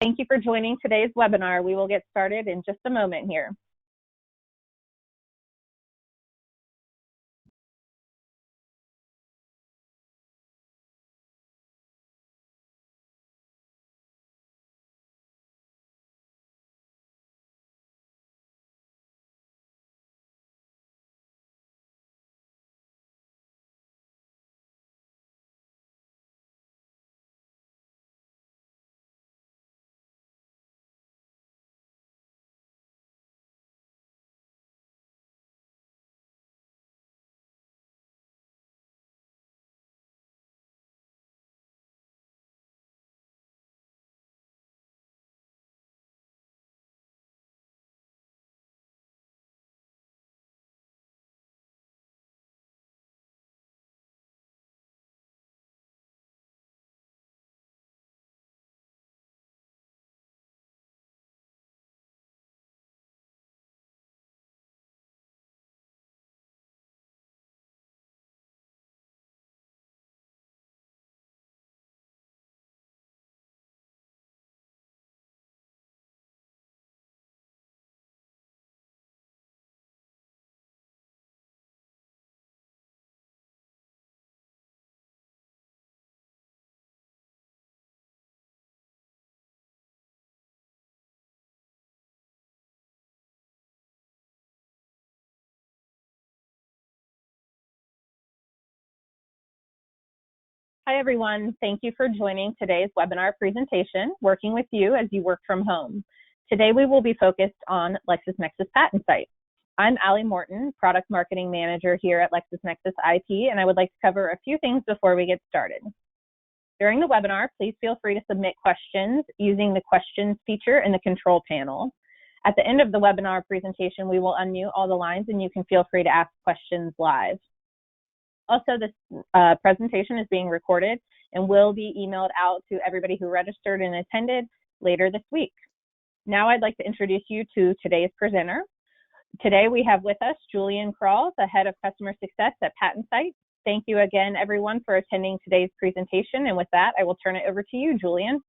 Thank you for joining today's webinar. We will get started in just a moment here. Hi, everyone. Thank you for joining today's webinar presentation, Working with You as You Work from Home. Today, we will be focused on LexisNexis PatentSight. I'm Allie Morton, Product Marketing Manager here at LexisNexis IP, and I would like to cover a few things before we get started. During the webinar, please feel free to submit questions using the questions feature in the control panel. At the end of the webinar presentation, we will unmute all the lines and you can feel free to ask questions live. Also, this presentation is being recorded and will be emailed out to everybody who registered and attended later this week. Now I'd like to introduce you to today's presenter. Today we have with us Julian Krall, the Head of Customer Success at PatentSight. Thank you again, everyone, for attending today's presentation. And with that, I will turn it over to you, Julian.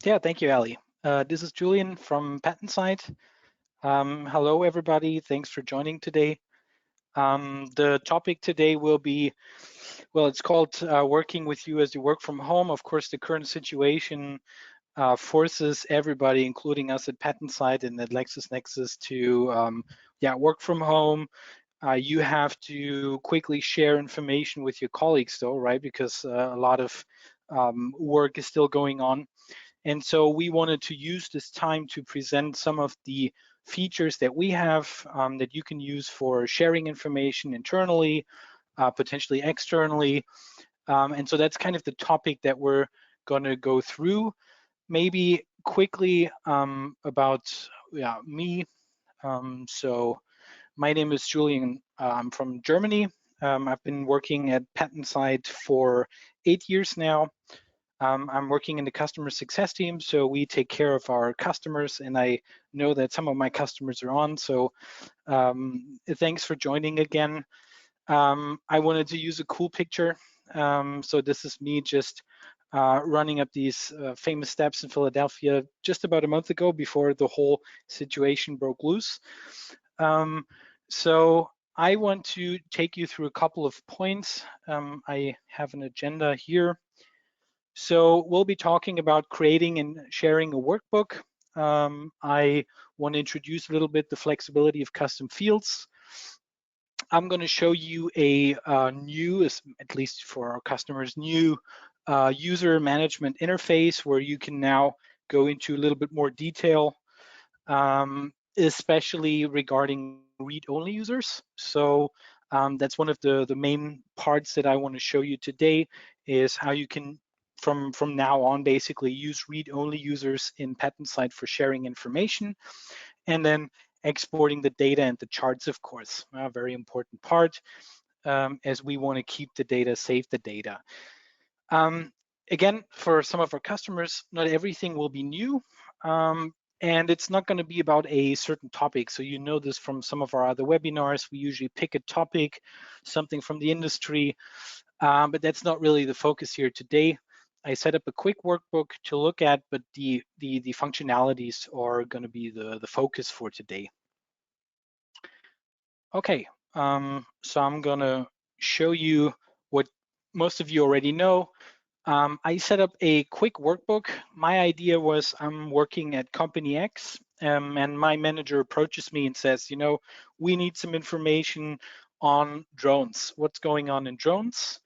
Yeah, thank you, Allie. This is Julian from PatentSight. Hello, everybody. Thanks for joining today. The topic today will be, well, it's called Working with You as You Work from Home. Of course, the current situation forces everybody, including us at PatentSight and at LexisNexis, to work from home. You have to quickly share information with your colleagues, though, right? Because a lot of work is still going on. And so we wanted to use this time to present some of the features that we have that you can use for sharing information internally, potentially externally. And so that's kind of the topic that we're going to go through. Maybe quickly about me. So my name is Julian. I'm from Germany. I've been working at PatentSight for 8 years now. I'm working in the customer success team, so we take care of our customers, and I know that some of my customers are on, so thanks for joining again. I wanted to use a cool picture. So this is me just running up these famous steps in Philadelphia just about a month ago before the whole situation broke loose. So I want to take you through a couple of points. I have an agenda here. So we'll be talking about creating and sharing a workbook. I want to introduce a little bit the flexibility of custom fields. I'm going to show you a new, at least for our customers, new user management interface where you can now go into a little bit more detail, especially regarding read-only users. So that's one of the main parts that I want to show you today, is how you can from now on basically use read-only users in PatentSight for sharing information, and then exporting the data and the charts, of course, a very important part, as we want to keep the data, save the data. Again, for some of our customers, not everything will be new, and it's not going to be about a certain topic. So you know this from some of our other webinars. We usually pick a topic, something from the industry, but that's not really the focus here today. I set up a quick workbook to look at, but the functionalities are going to be the focus for today. Okay, so I'm going to show you what most of you already know. I set up a quick workbook. My idea was I'm working at company X, and my manager approaches me and says, you know, we need some information on drones. What's going on in drones?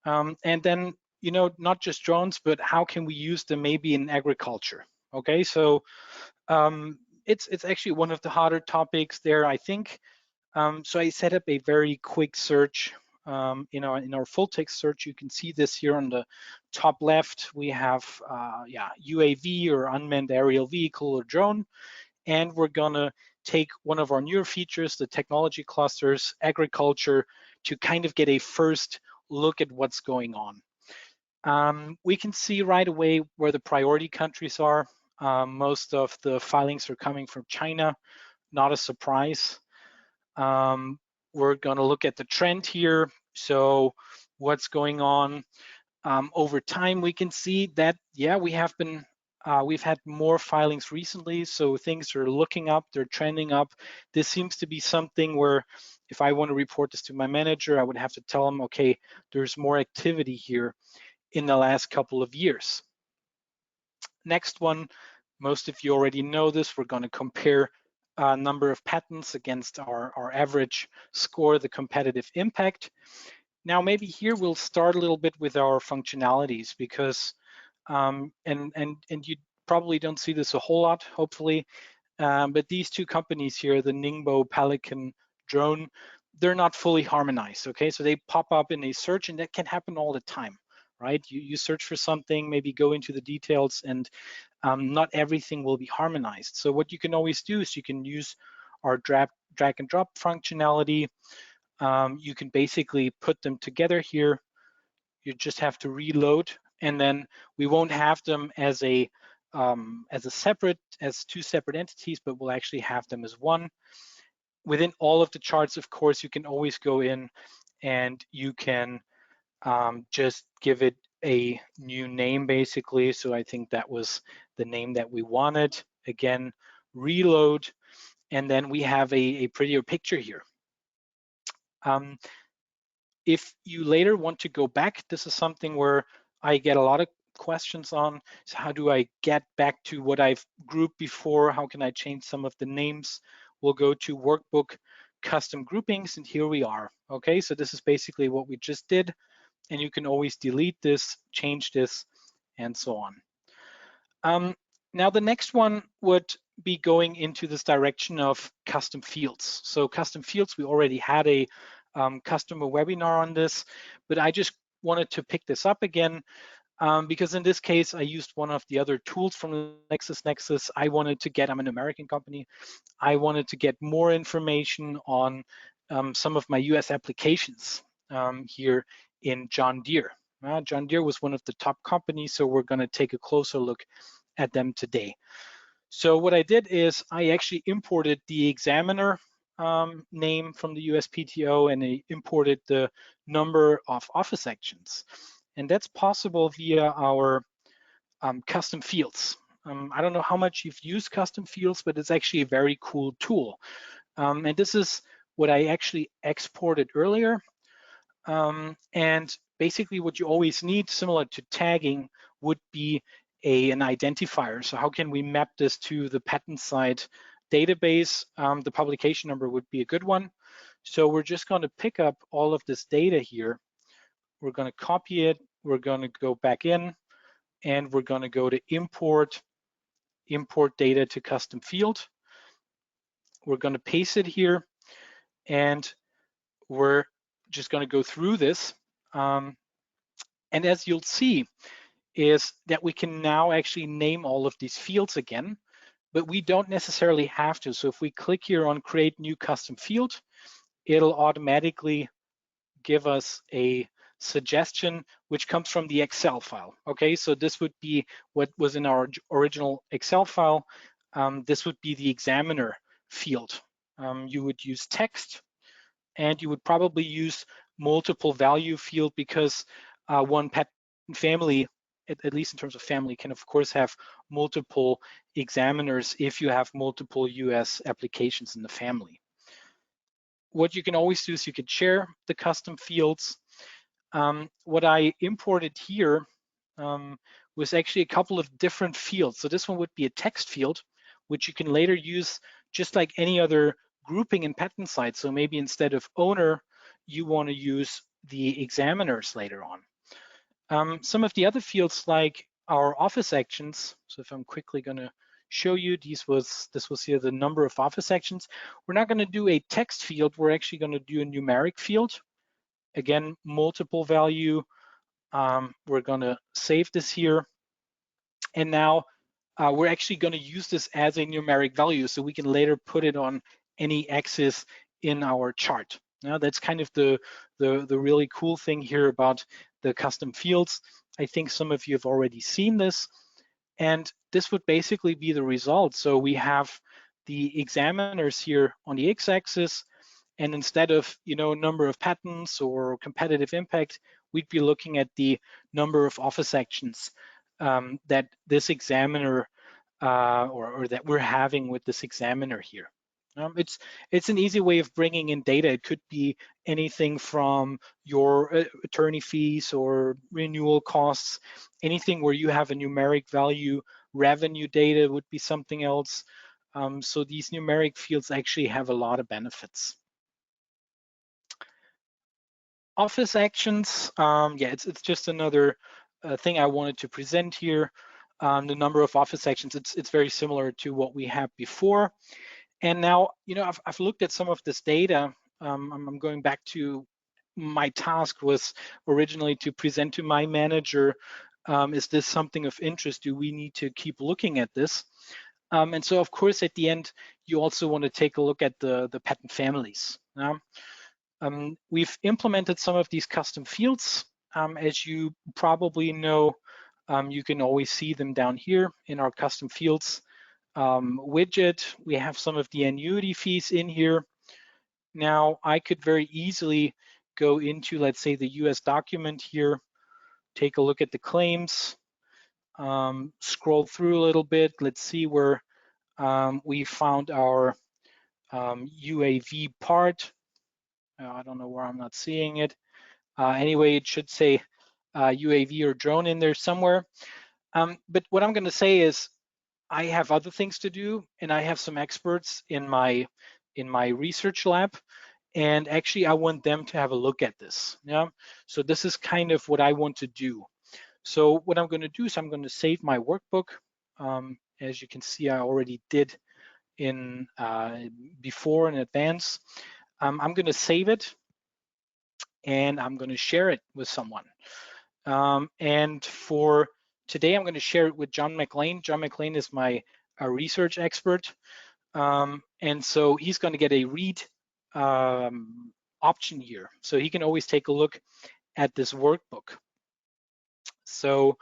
And then, you know, not just drones, but how can we use them maybe in agriculture? Okay, so it's actually one of the harder topics there, I think. So I set up a very quick search. In our full text search, you can see this here on the top left. We have UAV or unmanned aerial vehicle or drone, and we're gonna take one of our newer features, the technology clusters, agriculture, to kind of get a first look at what's going on. We can see right away where the priority countries are. Most of the filings are coming from China, not a surprise. We're going to look at the trend here. So what's going on over time? We can see that, yeah, we've had more filings recently, so things are looking up, they're trending up. This seems to be something where if I want to report this to my manager, I would have to tell him, okay, there's more activity here in the last couple of years. Next one, most of you already know this, we're going to compare a number of patents against our average score, the competitive impact. Now, maybe here we'll start a little bit with our functionalities because, and you probably don't see this a whole lot, hopefully, but these two companies here, the Ningbo Pelican drone, they're not fully harmonized, okay? So they pop up in a search, and that can happen all the time, right? You search for something, maybe go into the details, and not everything will be harmonized. So what you can always do is you can use our drag and drop functionality. You can basically put them together here. You just have to reload, and then we won't have them as two separate entities, but we'll actually have them as one. Within all of the charts, of course, you can always go in and you can just give it a new name, basically. So I think that was the name that we wanted. Again, reload, and then we have a prettier picture here. If you later want to go back, this is something where I get a lot of questions on. So how do I get back to what I've grouped before? How can I change some of the names? We'll go to workbook custom groupings, and here we are. Okay, so this is basically what we just did, and you can always delete this, change this, and so on. Now the next one would be going into this direction of custom fields. So custom fields, we already had a customer webinar on this, but I just wanted to pick this up again because in this case, I used one of the other tools from LexisNexis. I'm an American company. I wanted to get more information on some of my US applications here in John Deere. John Deere was one of the top companies, so we're going to take a closer look at them today. So what I did is I actually imported the examiner name from the USPTO, and I imported the number of office actions. And that's possible via our custom fields. I don't know how much you've used custom fields, but it's actually a very cool tool. And this is what I actually exported earlier. And basically what you always need, similar to tagging, would be an identifier. So how can we map this to the PatentSight database? The publication number would be a good one. So we're just going to pick up all of this data here. We're going to copy it. We're going to go back in, and we're going to go to import data to custom field. We're going to paste it here, and we're just going to go through this. And as you'll see, is that we can now actually name all of these fields again, but we don't necessarily have to. So if we click here on create new custom field, it'll automatically give us a suggestion which comes from the Excel file. Okay, so this would be what was in our original Excel file. This would be the examiner field. You would use text, and you would probably use multiple value field because one patent family at least in terms of family, can of course have multiple examiners if you have multiple US applications in the family. What you can always do is you can share the custom fields. What I imported here was actually a couple of different fields. So this one would be a text field, which you can later use just like any other grouping in PatentSight. So maybe instead of owner, you want to use the examiners later on. Some of the other fields like our office actions. So if I'm quickly going to show you, this was here the number of office actions. We're not going to do a text field. We're actually going to do a numeric field. Again, multiple value. We're going to save this here. And now we're actually going to use this as a numeric value so we can later put it on any axis in our chart. Now that's kind of the really cool thing here about the custom fields. I think some of you have already seen this, and this would basically be the result. So we have the examiners here on the x-axis, and instead of number of patents or competitive impact, we'd be looking at the number of office actions that this examiner or that we're having with this examiner here. It's an easy way of bringing in data. It could be anything from your attorney fees or renewal costs, anything where you have a numeric value. Revenue data would be something else. So these numeric fields actually have a lot of benefits. Office actions, yeah, it's just another thing I wanted to present here. The number of office actions, it's very similar to what we had before. And now, I've looked at some of this data. I'm going back to my task was originally to present to my manager, is this something of interest? Do we need to keep looking at this? And so, of course, at the end, you also want to take a look at the patent families. We've implemented some of these custom fields. As you probably know, you can always see them down here in our custom fields widget. We have some of the annuity fees in here. Now, I could very easily go into, let's say, the US document here, take a look at the claims, scroll through a little bit. Let's see where we found our UAV part. I don't know where I'm not seeing it. Anyway, it should say UAV or drone in there somewhere. But what I'm going to say is I have other things to do, and I have some experts in my research lab, and actually I want them to have a look at this. Yeah. So this is kind of what I want to do. So what I'm going to do is I'm going to save my workbook. As you can see, I already did in before in advance. I'm going to save it, and I'm going to share it with someone. And for today, I'm going to share it with John McLean. John McLean is my research expert. And so he's going to get a read option here. So he can always take a look at this workbook. So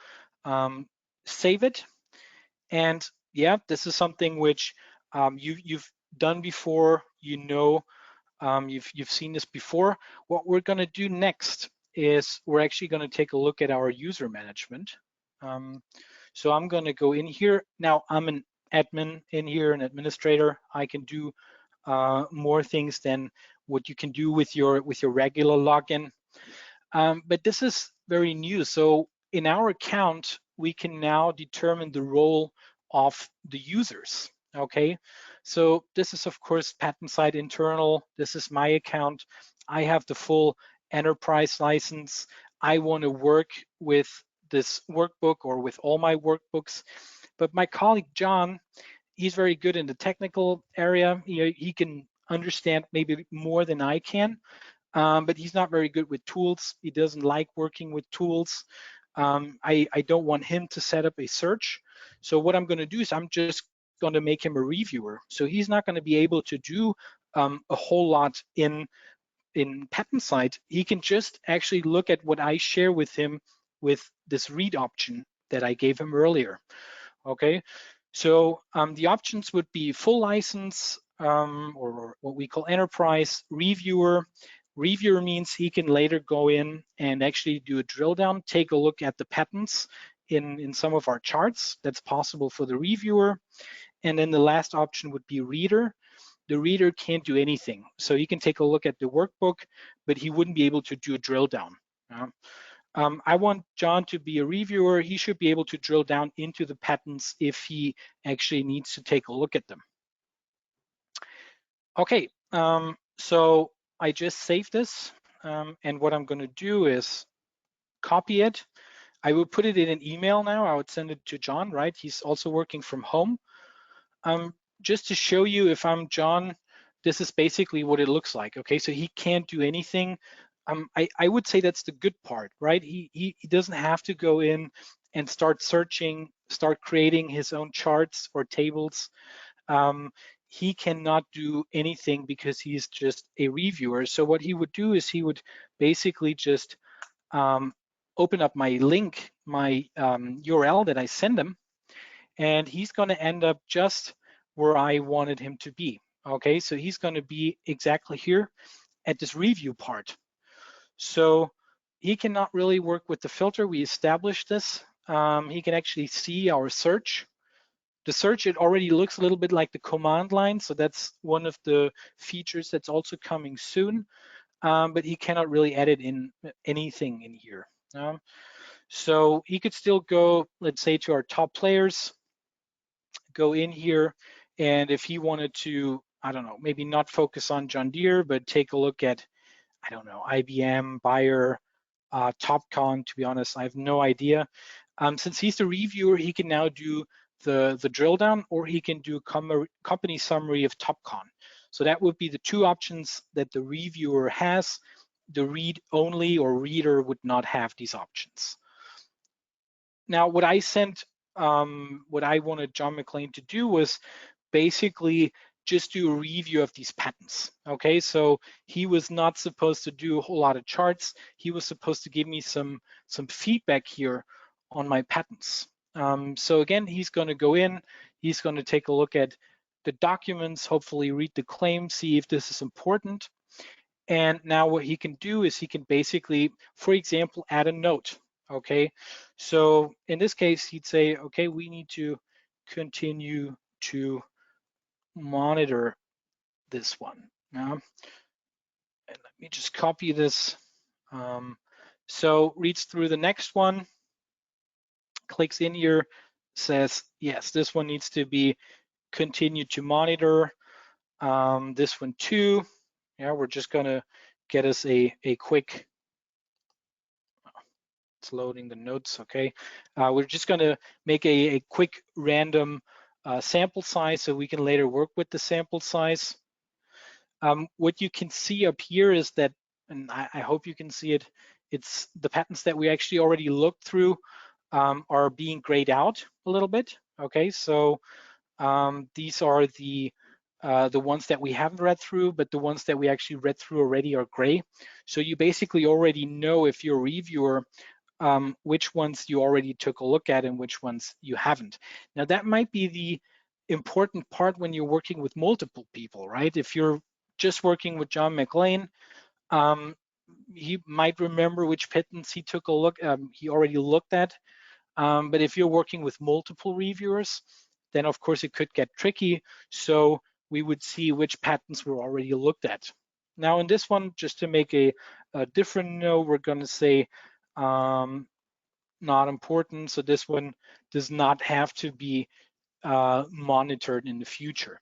save it. And yeah, this is something which you've done before, you've seen this before. What we're going to do next is we're actually going to take a look at our user management. So I'm going to go in here. Now I'm an admin in here, an administrator. I can do more things than what you can do with your regular login. But this is very new. So in our account, we can now determine the role of the users. Okay, so this is of course PatentSight internal. This is my account. I have the full enterprise license. I want to work with this workbook or with all my workbooks. But my colleague John, he's very good in the technical area. He can understand maybe more than I can, but he's not very good with tools. He doesn't like working with tools. I don't want him to set up a search. So what I'm going to do is I'm just going to make him a reviewer. So he's not going to be able to do a whole lot in PatentSight. He can just actually look at what I share with him with this read option that I gave him earlier. Okay, so the options would be full license or what we call enterprise, reviewer. Reviewer means he can later go in and actually do a drill down, take a look at the patents in some of our charts. That's possible for the reviewer. And then the last option would be reader. The reader can't do anything. So he can take a look at the workbook, but he wouldn't be able to do a drill down. I want John to be a reviewer. He should be able to drill down into the patents if he actually needs to take a look at them. Okay, so I just saved this, and what I'm going to do is copy it. I will put it in an email now. I would send it to John, right? He's also working from home. Just to show you, if I'm John, this is basically what it looks like. Okay, so he can't do anything. I would say that's the good part, right? He doesn't have to go in and start searching, start creating his own charts or tables. He cannot do anything because he's just a reviewer. So what he would do is he would basically just open up my link, my URL that I send him, and he's going to end up just where I wanted him to be. Okay, so he's going to be exactly here at this review part. So he cannot really work with the filter. We established this. He can actually see our search. The search, it already looks a little bit like the command line, so that's one of the features that's also coming soon, but he cannot really edit in anything in here. So he could still go, let's say, to our top players, go in here, and if he wanted to, I don't know, maybe not focus on John Deere, but take a look at, I don't know, IBM, Bayer, Topcon, to be honest, I have no idea. Since he's the reviewer, he can now do the drill down, or he can do company summary of Topcon. So that would be the two options that the reviewer has. The read only or reader would not have these options. Now, what I sent, what I wanted John McLean to do was basically just do a review of these patents. Okay, so he was not supposed to do a whole lot of charts. He was supposed to give me some feedback here on my patents. So again, he's going to go in, he's going to take a look at the documents, hopefully read the claim, see if this is important. And now what he can do is he can basically, for example, add a note. Okay, so in this case, he'd say, okay, we need to continue to monitor this one. And let me just copy this. So reads through the next one, clicks in here, says, yes, this one needs to be continued to monitor. This one too. Yeah, we're just gonna get us a quick, it's loading the notes, okay. We're just gonna make a quick random sample size so we can later work with the sample size. What you can see up here is that, and I hope you can see it, it's the patents that we actually already looked through are being grayed out a little bit. Okay, so these are the ones that we haven't read through, but the ones that we actually read through already are gray. So you basically already know, if you're a reviewer, which ones you already took a look at and which ones you haven't. Now that might be the important part when you're working with multiple people, right? If you're just working with John McLean, he might remember which patents he took a look, he already looked at. But if you're working with multiple reviewers, then of course it could get tricky. So we would see which patents were already looked at. Now in this one, just to make a different note, we're going to say not important. So this one does not have to be monitored in the future.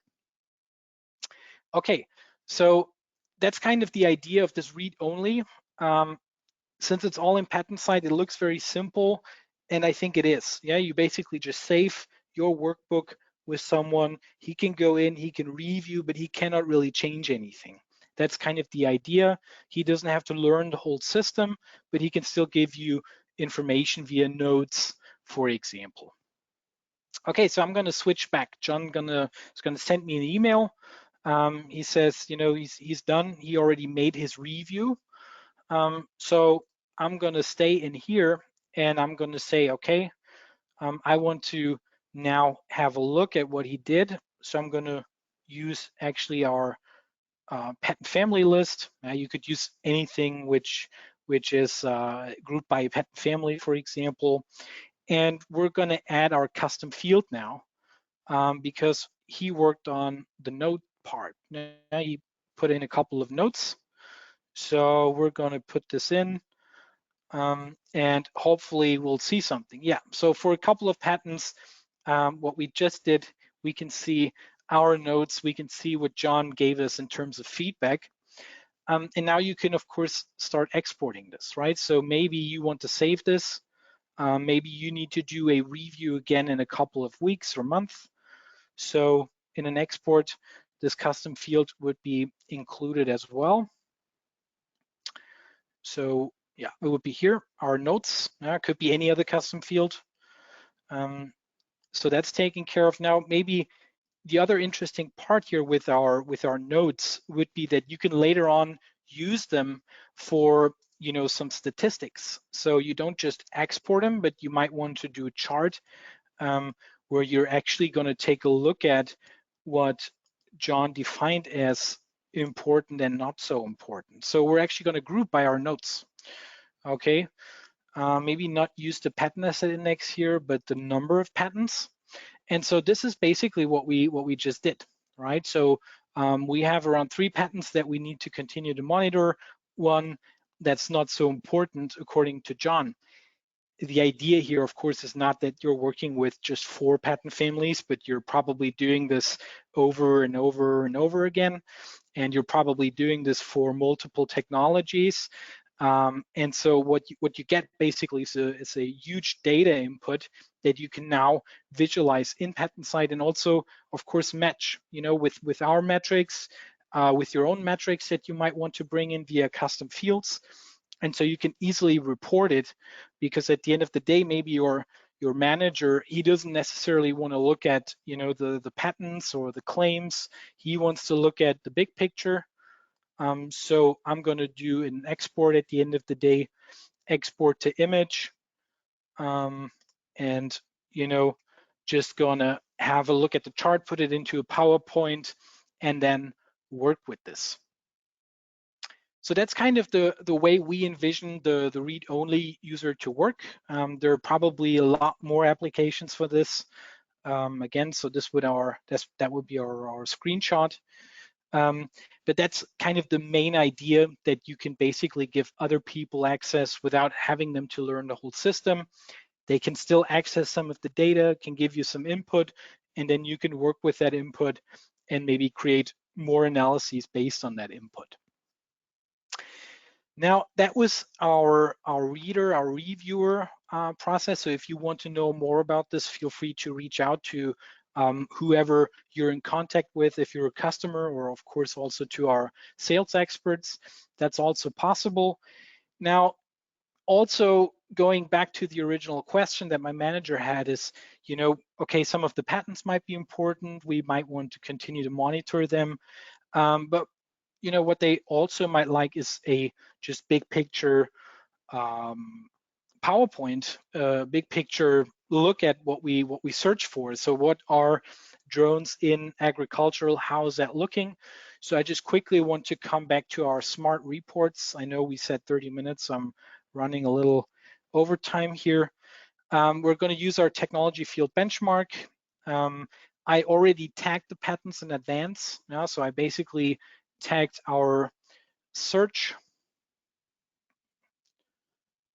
Okay, so that's kind of the idea of this read only. Since it's all in PatentSight, it looks very simple, and I think it is. Yeah, you basically just save your workbook with someone. He can go in, he can review, but he cannot really change anything. That's kind of the idea. He doesn't have to learn the whole system, but he can still give you information via notes, for example. Okay, so I'm going to switch back. John is going to send me an email. He says, you know, he's done. He already made his review. So I'm going to stay in here, and I'm going to say, okay, I want to now have a look at what he did. So I'm going to use actually our patent family list. You could use anything which is grouped by a patent family, for example. And we're going to add our custom field now because he worked on the note part. Now he put in a couple of notes. So we're going to put this in and hopefully we'll see something. Yeah, so for a couple of patents, what we just did, we can see our notes, we can see what John gave us in terms of feedback. And now you can, of course, start exporting this, right? So maybe you want to save this. Maybe you need to do a review again in a couple of weeks or months. So in an export, this custom field would be included as well. So yeah, it would be here, our notes. Could be any other custom field. So that's taken care of. Now, maybe the other interesting part here with our notes would be that you can later on use them for some statistics. So you don't just export them, but you might want to do a chart where you're actually going to take a look at what John defined as important and not so important. So we're actually going to group by our notes. Okay, maybe not use the patent asset index here, but the number of patents. And so this is basically what we just did, right? So we have around 3 patents that we need to continue to monitor. One that's not so important according to John. The idea here, of course, is not that you're working with just 4 patent families, but you're probably doing this over and over and over again. And you're probably doing this for multiple technologies. And so what you get basically is a huge data input that you can now visualize in PatentSight and also, of course, match, with our metrics, with your own metrics that you might want to bring in via custom fields. And so you can easily report it because at the end of the day, maybe your manager, he doesn't necessarily want to look at, the patents or the claims. He wants to look at the big picture. So I'm going to do an export at the end of the day, export to image, and just gonna have a look at the chart, put it into a PowerPoint, and then work with this. So that's kind of the way we envision the read-only user to work. There are probably a lot more applications for this. Again, so this would that would be our screenshot. But that's kind of the main idea, that you can basically give other people access without having them to learn the whole system. They can still access some of the data, can give you some input, and then you can work with that input and maybe create more analyses based on that input. Now, that was our reader, our reviewer process. So if you want to know more about this, feel free to reach out to whoever you're in contact with, if you're a customer, or of course also to our sales experts. That's also possible. Now, also going back to the original question that my manager had is, okay, some of the patents might be important. We might want to continue to monitor them. But what they also might like is a just big picture PowerPoint, big picture look at what we search for. So what are drones in agricultural? How is that looking? So I just quickly want to come back to our smart reports. I know we said 30 minutes. I'm running a little overtime here. We're going to use our technology field benchmark. I already tagged the patents in advance. So I basically tagged our search.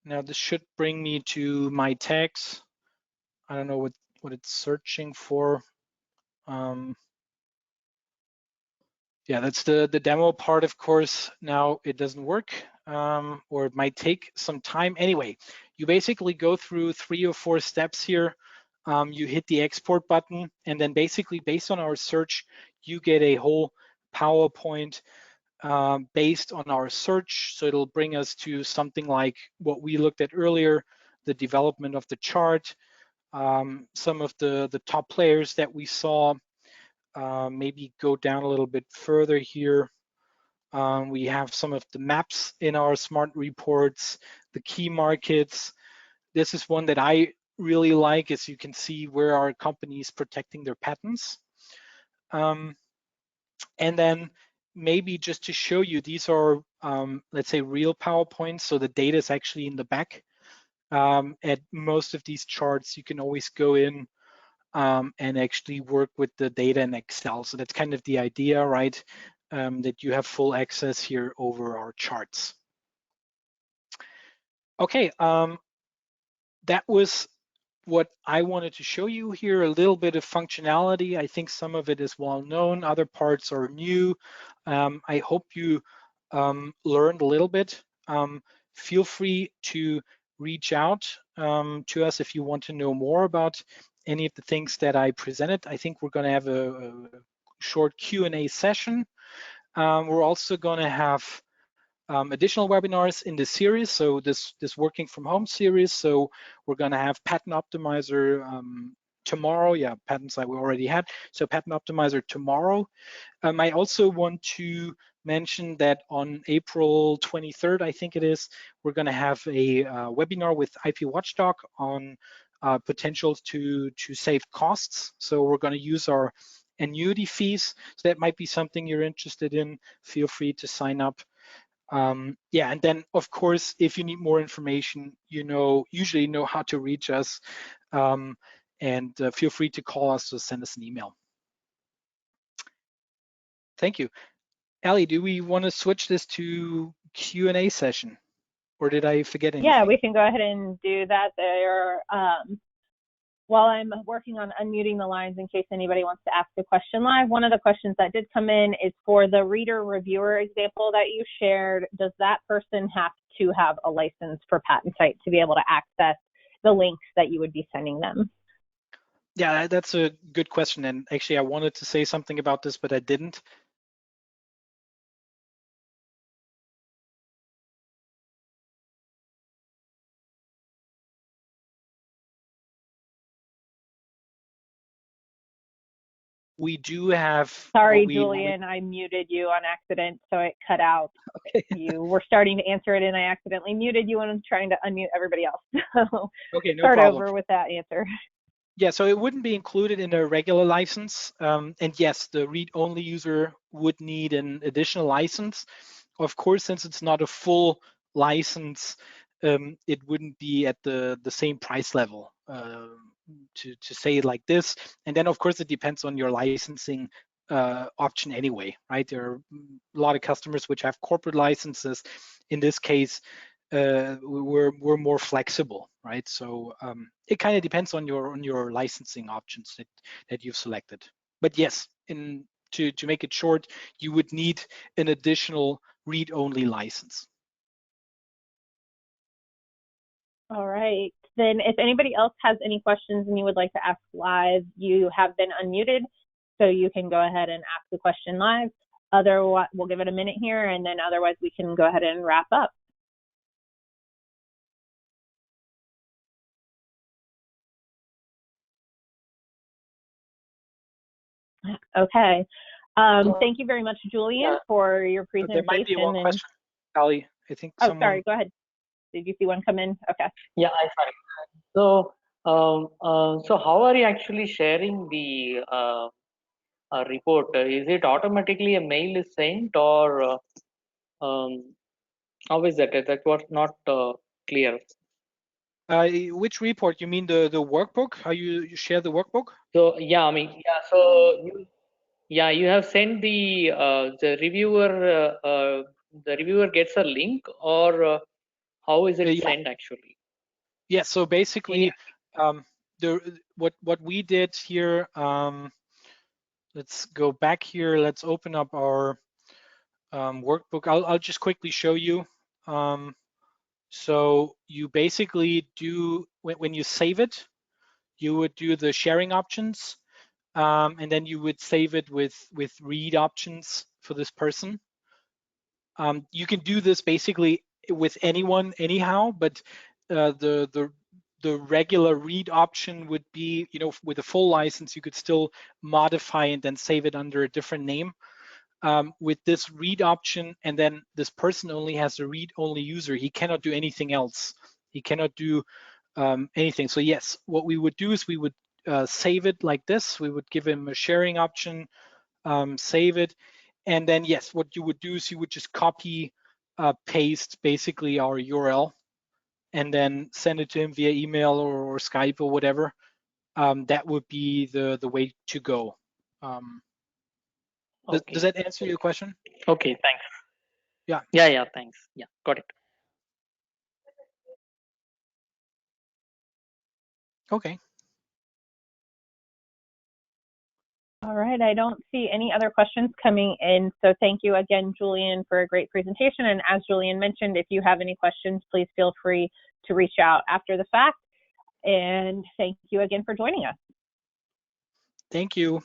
Now this should bring me to my tags. I don't know what it's searching for. Yeah, that's the demo part, of course. Now it doesn't work, or it might take some time. Anyway, you basically go through 3 or 4 steps here. You hit the export button, and then basically based on our search, you get a whole PowerPoint based on our search. So it'll bring us to something like what we looked at earlier, the development of the chart, some of the top players that we saw. Maybe go down a little bit further here. We have some of the maps in our smart reports, the key markets. This is one that I really like, as you can see where our company is protecting their patents. And then maybe just to show you, these are, let's say, real PowerPoints. So the data is actually in the back. at most of these charts, you can always go in and actually work with the data in Excel. So that's kind of the idea, right? That you have full access here over our charts. Okay, that was what I wanted to show you here, a little bit of functionality. I think some of it is well known, other parts are new. I hope you learned a little bit. Feel free to reach out to us if you want to know more about any of the things that I presented. I think we're going to have a short Q&A session. We're also going to have additional webinars in the series. So this working from home series. So we're going to have Patent Optimizer tomorrow. Yeah, PatentSight we already had. So Patent Optimizer tomorrow. I also want to mention that on April 23rd, I think it is, we're going to have a webinar with IP Watchdog on potentials to save costs. So we're going to use our annuity fees. So that might be something you're interested in. Feel free to sign up. Yeah, and then of course, if you need more information, you usually know how to reach us, and feel free to call us or send us an email. Thank you. Ali, do we want to switch this to Q&A session, or did I forget anything? Yeah, we can go ahead and do that there. While I'm working on unmuting the lines in case anybody wants to ask a question live, one of the questions that did come in is for the reader-reviewer example that you shared. Does that person have to have a license for PatentSight to be able to access the links that you would be sending them? Yeah, that's a good question. And actually, I wanted to say something about this, but I didn't. We do have. Sorry, Julian, I muted you on accident, so it cut out. Okay. You were starting to answer it, and I accidentally muted you, and I'm trying to unmute everybody else. So okay, no start problem. over with that answer. Yeah, so it wouldn't be included in a regular license. And yes, the read-only user would need an additional license. Of course, since it's not a full license, it wouldn't be at the same price level, to say it like this. And then, of course, it depends on your licensing option anyway, right? There are a lot of customers which have corporate licenses. In this case, we're more flexible, right? So it kind of depends on your licensing options that you've selected. But yes, to make it short, you would need an additional read-only license. All right. Then if anybody else has any questions and you would like to ask live, you have been unmuted, so you can go ahead and ask the question live. Otherwise, we'll give it a minute here, and then otherwise we can go ahead and wrap up. Okay. Thank you very much, Julian, for your presentation. There might be one question, Ali. I think someone... sorry, go ahead. Did you see one come in? Okay. Yeah, I saw it. So how are you actually sharing the report? Is it automatically a mail is sent, or how is that? That was not clear. Which report? You mean the workbook? How you share the workbook? So yeah, I mean, yeah. So you have sent the reviewer. The reviewer gets a link, or how is it sent actually? Yeah. So basically, what we did here. Let's go back here. Let's open up our workbook. I'll just quickly show you. So you basically do, when you save it, you would do the sharing options, and then you would save it with read options for this person. You can do this basically with anyone anyhow, but the regular read option would be, with a full license, you could still modify and then save it under a different name. With this read option, and then this person only has a read-only user, he cannot do anything else. He cannot do anything. So yes, what we would do is we would save it like this. We would give him a sharing option, save it, and then yes, what you would do is you would just copy, paste basically our URL, and then send it to him via email or Skype or whatever, that would be the way to go. Does that answer your question? Okay, thanks. Yeah. Yeah, thanks. Yeah, got it. Okay. All right, I don't see any other questions coming in. So thank you again, Julian, for a great presentation. And as Julian mentioned, if you have any questions, please feel free to reach out after the fact. And thank you again for joining us. Thank you.